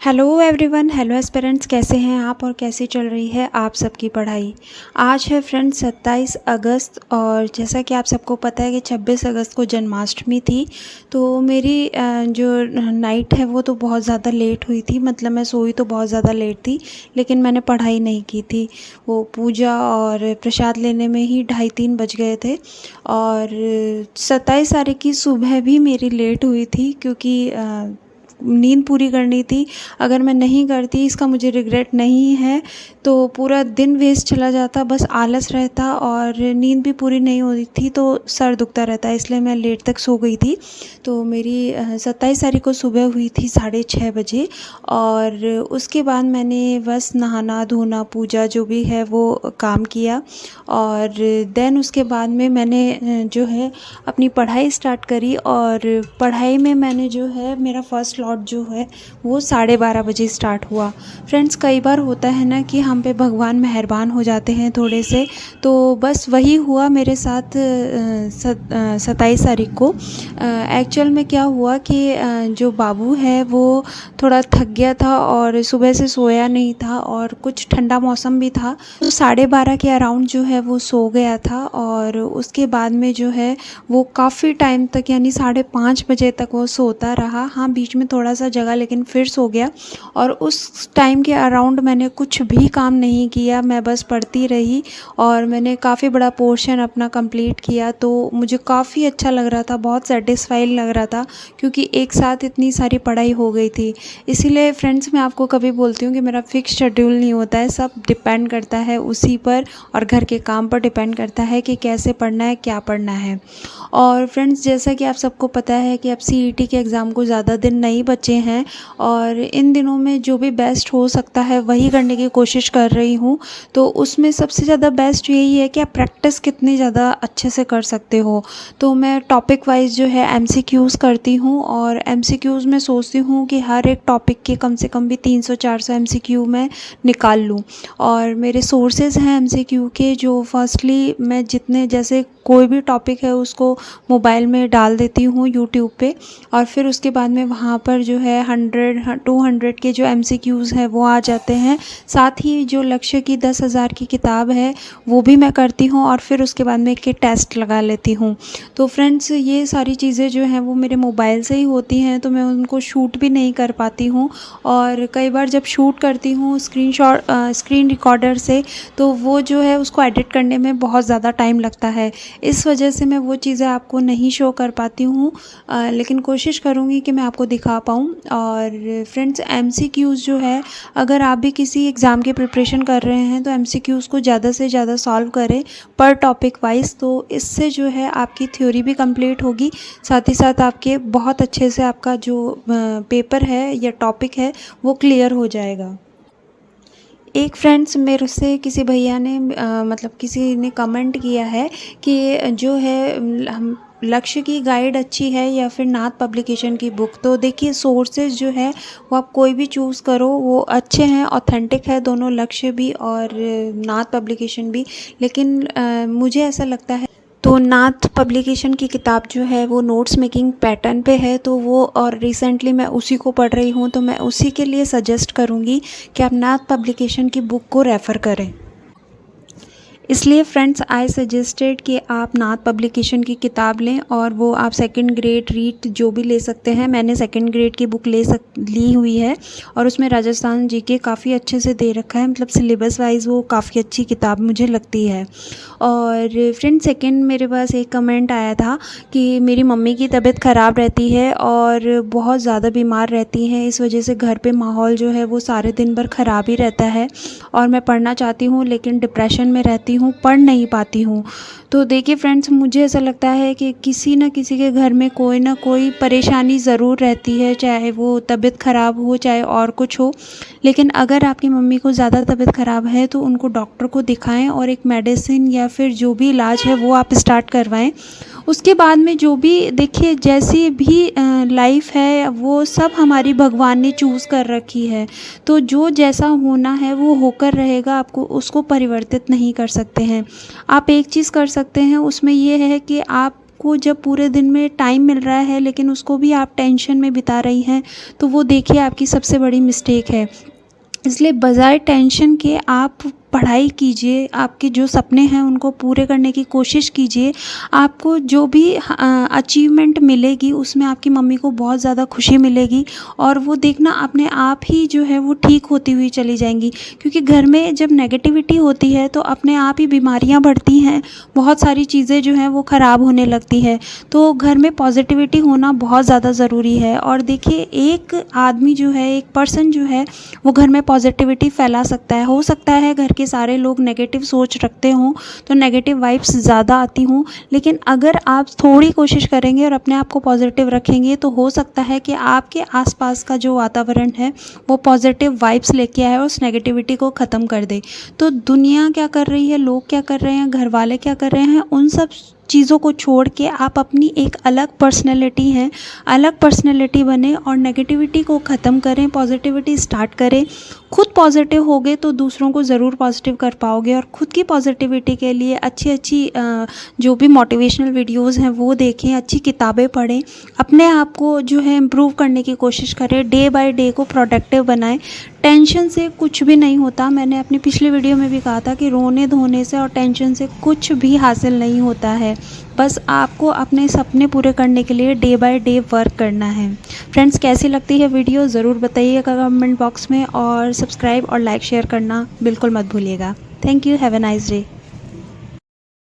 Hello everyone, hello aspirants, कैसे हैं आप और कैसी चल रही है आप सबकी पढ़ाई। आज है फ्रेंड्स 27 अगस्त और जैसा कि आप सबको पता है कि 26 अगस्त को जन्माष्टमी थी। तो मेरी जो नाइट है वो तो बहुत ज़्यादा लेट हुई थी, मतलब मैं सोई तो बहुत ज़्यादा लेट थी, लेकिन मैंने पढ़ाई नहीं की थी। वो पूजा और प्रसाद लेने में ही 2:30-3 बज गए थे। और 27 तारीख की सुबह भी मेरी लेट हुई थी क्योंकि नींद पूरी करनी थी। अगर मैं नहीं करती, इसका मुझे रिग्रेट नहीं है, तो पूरा दिन वेस्ट चला जाता, बस आलस रहता और नींद भी पूरी नहीं होती थी तो सर दुखता रहता, इसलिए मैं लेट तक सो गई थी। तो मेरी 27 तारीख को सुबह हुई थी 6:30 बजे। और उसके बाद मैंने बस नहाना धोना पूजा जो भी है वो काम किया। और देन उसके बाद में मैंने जो है अपनी पढ़ाई स्टार्ट करी। और पढ़ाई में मैंने जो है मेरा फर्स्ट लॉट जो है वो 12:30 बजे स्टार्ट हुआ। फ्रेंड्स, कई बार होता है ना कि हम पे भगवान मेहरबान हो जाते हैं थोड़े से, तो बस वही हुआ मेरे साथ 27 तारीख को। एक्चुअल में क्या हुआ कि जो बाबू है वो थोड़ा थक गया था और सुबह से सोया नहीं था और कुछ ठंडा मौसम भी था, तो 12:30 के अराउंड जो है वो सो गया था। और उसके बाद में जो है वो काफ़ी टाइम तक यानी 5:30 बजे तक वो सोता रहा। हाँ, बीच में थोड़ा सा जगा लेकिन फिर सो गया। और उस टाइम के अराउंड मैंने कुछ भी काम नहीं किया, मैं बस पढ़ती रही और मैंने काफ़ी बड़ा पोर्शन अपना कंप्लीट किया। तो मुझे काफ़ी अच्छा लग रहा था, बहुत सेटिस्फाइड लग रहा था क्योंकि एक साथ इतनी सारी पढ़ाई हो गई थी। इसीलिए फ्रेंड्स, मैं आपको कभी बोलती हूँ कि मेरा फिक्स शेड्यूल नहीं होता है, सब डिपेंड करता है उसी पर और घर के काम पर डिपेंड करता है कि कैसे पढ़ना है, क्या पढ़ना है। और फ्रेंड्स, जैसा कि आप सबको पता है कि अब सीईटी के एग्ज़ाम को ज़्यादा दिन नहीं बचे हैं और इन दिनों में जो भी बेस्ट हो सकता है वही करने की कोशिश कर रही हूँ। तो उसमें सबसे ज़्यादा बेस्ट यही है कि आप प्रैक्टिस कितनी ज़्यादा अच्छे से कर सकते हो। तो मैं टॉपिक वाइज जो है एमसीक्यूज़ करती हूँ और एमसीक्यूज़ में सोचती हूँ कि हर एक टॉपिक के कम से कम भी 300-400 एमसीक्यू मैं निकाल लूँ। और मेरे सोर्सेज़ हैं एमसीक्यू के, जो फर्स्टली मैं जितने जैसे कोई भी टॉपिक है उसको मोबाइल में डाल देती हूँ यूट्यूब पे, और फिर उसके बाद में वहाँ पर जो है 100-200 के जो एमसीक्यूज़ है वो आ जाते हैं। साथ ही जो लक्ष्य की 10,000 की किताब है वो भी मैं करती हूँ और फिर उसके बाद में के टेस्ट लगा लेती हूँ। तो फ्रेंड्स, ये सारी चीज़ें जो हैं वो मेरे मोबाइल से ही होती हैं, तो मैं उनको शूट भी नहीं कर पाती हूँ। और कई बार जब शूट करती हूँ स्क्रीन रिकॉर्डर से, तो वो जो है उसको एडिट करने में बहुत ज़्यादा टाइम लगता है। इस वजह से मैं वो चीज़ें आपको नहीं शो कर पाती हूँ, लेकिन कोशिश करूँगी कि मैं आपको दिखा पाऊँ। और फ्रेंड्स, एमसीक्यूज़ जो है, अगर आप भी किसी एग्ज़ाम की प्रिपरेशन कर रहे हैं तो एमसीक्यूज़ को ज़्यादा से ज़्यादा सॉल्व करें पर टॉपिक वाइज, तो इससे जो है आपकी थ्योरी भी कंप्लीट होगी, साथ ही साथ आपके बहुत अच्छे से आपका जो पेपर है या टॉपिक है वो क्लियर हो जाएगा। एक फ्रेंड्स, मेरे से किसी भैया ने मतलब किसी ने कमेंट किया है कि जो है हम लक्ष्य की गाइड अच्छी है या फिर नाथ पब्लिकेशन की बुक। तो देखिए, सोर्सेज जो है वो आप कोई भी चूज़ करो वो अच्छे हैं, ऑथेंटिक है दोनों, लक्ष्य भी और नाथ पब्लिकेशन भी। लेकिन मुझे ऐसा लगता है तो नाथ पब्लिकेशन की किताब जो है वो नोट्स मेकिंग पैटर्न पे है, तो वो और रिसेंटली मैं उसी को पढ़ रही हूँ, तो मैं उसी के लिए सजेस्ट करूँगी कि आप नाथ पब्लिकेशन की बुक को रेफ़र करें। इसलिए फ्रेंड्स, आई सजेस्टेड कि आप नाथ पब्लिकेशन की किताब लें और वो आप सेकंड ग्रेड रीड जो भी ले सकते हैं। मैंने सेकंड ग्रेड की बुक ली हुई है और उसमें राजस्थान जीके काफ़ी अच्छे से दे रखा है, मतलब सिलेबस वाइज वो काफ़ी अच्छी किताब मुझे लगती है। और फ्रेंड्स, सेकंड मेरे पास एक कमेंट आया था कि मेरी मम्मी की तबीयत ख़राब रहती है और बहुत ज़्यादा बीमार रहती हैं, इस वजह से घर पे माहौल जो है वो सारे दिन भर ख़राब ही रहता है और मैं पढ़ना चाहती हूँ लेकिन डिप्रेशन में रहती हूँ, पढ़ नहीं पाती हूँ। तो देखिए फ्रेंड्स, मुझे ऐसा लगता है कि किसी न किसी के घर में कोई ना कोई परेशानी ज़रूर रहती है, चाहे वो तबीयत ख़राब हो चाहे और कुछ हो। लेकिन अगर आपकी मम्मी को ज़्यादा तबीयत ख़राब है तो उनको डॉक्टर को दिखाएं और एक मेडिसिन या फिर जो भी इलाज है वो आप स्टार्ट करवाएं। उसके बाद में जो भी, देखिए, जैसी भी लाइफ है वो सब हमारी भगवान ने चूज़ कर रखी है, तो जो जैसा होना है वो होकर रहेगा, आपको उसको परिवर्तित नहीं कर सकते हैं। आप एक चीज़ कर सकते हैं, उसमें ये है कि आप आपको जब पूरे दिन में टाइम मिल रहा है लेकिन उसको भी आप टेंशन में बिता रही हैं, तो वो देखिए आपकी सबसे बड़ी मिस्टेक है। इसलिए बजाय टेंशन के आप पढ़ाई कीजिए, आपके जो सपने हैं उनको पूरे करने की कोशिश कीजिए। आपको जो भी अचीवमेंट मिलेगी उसमें आपकी मम्मी को बहुत ज़्यादा खुशी मिलेगी और वो देखना अपने आप ही जो है वो ठीक होती हुई चली जाएंगी। क्योंकि घर में जब नेगेटिविटी होती है तो अपने आप ही बीमारियां बढ़ती हैं, बहुत सारी चीज़ें जो हैं वो ख़राब होने लगती है। तो घर में पॉजिटिविटी होना बहुत ज़्यादा ज़रूरी है। और देखिए, एक आदमी जो है, एक पर्सन जो है, वो घर में पॉजिटिविटी फैला सकता है। हो सकता है घर के सारे लोग नेगेटिव सोच रखते हों तो नेगेटिव वाइब्स ज़्यादा आती हों, लेकिन अगर आप थोड़ी कोशिश करेंगे और अपने आप को पॉजिटिव रखेंगे तो हो सकता है कि आपके आसपास का जो वातावरण है वो पॉजिटिव वाइब्स लेके आए और उस नेगेटिविटी को ख़त्म कर दे। तो दुनिया क्या कर रही है, लोग क्या कर रहे हैं, घर वाले क्या कर रहे हैं, उन सब चीज़ों को छोड़ के आप अपनी एक अलग पर्सनैलिटी है, अलग पर्सनैलिटी बने और नेगेटिविटी को ख़त्म करें, पॉजिटिविटी स्टार्ट करें। खुद पॉजिटिव होगे तो दूसरों को ज़रूर पॉजिटिव कर पाओगे। और ख़ुद की पॉजिटिविटी के लिए अच्छी अच्छी जो भी मोटिवेशनल वीडियोस हैं वो देखें, अच्छी किताबें पढ़ें, अपने आप को जो है इम्प्रूव करने की कोशिश करें, डे बाय डे को प्रोडक्टिव बनाएं। टेंशन से कुछ भी नहीं होता। मैंने अपनी पिछली वीडियो में भी कहा था कि रोने धोने से और टेंशन से कुछ भी हासिल नहीं होता है। बस आपको अपने सपने पूरे करने के लिए डे बाय डे वर्क करना है। फ्रेंड्स, कैसी लगती है वीडियो ज़रूर बताइएगा कमेंट बॉक्स में, और सब्सक्राइब और लाइक शेयर करना बिल्कुल मत भूलिएगा। Thank you. Have a nice day.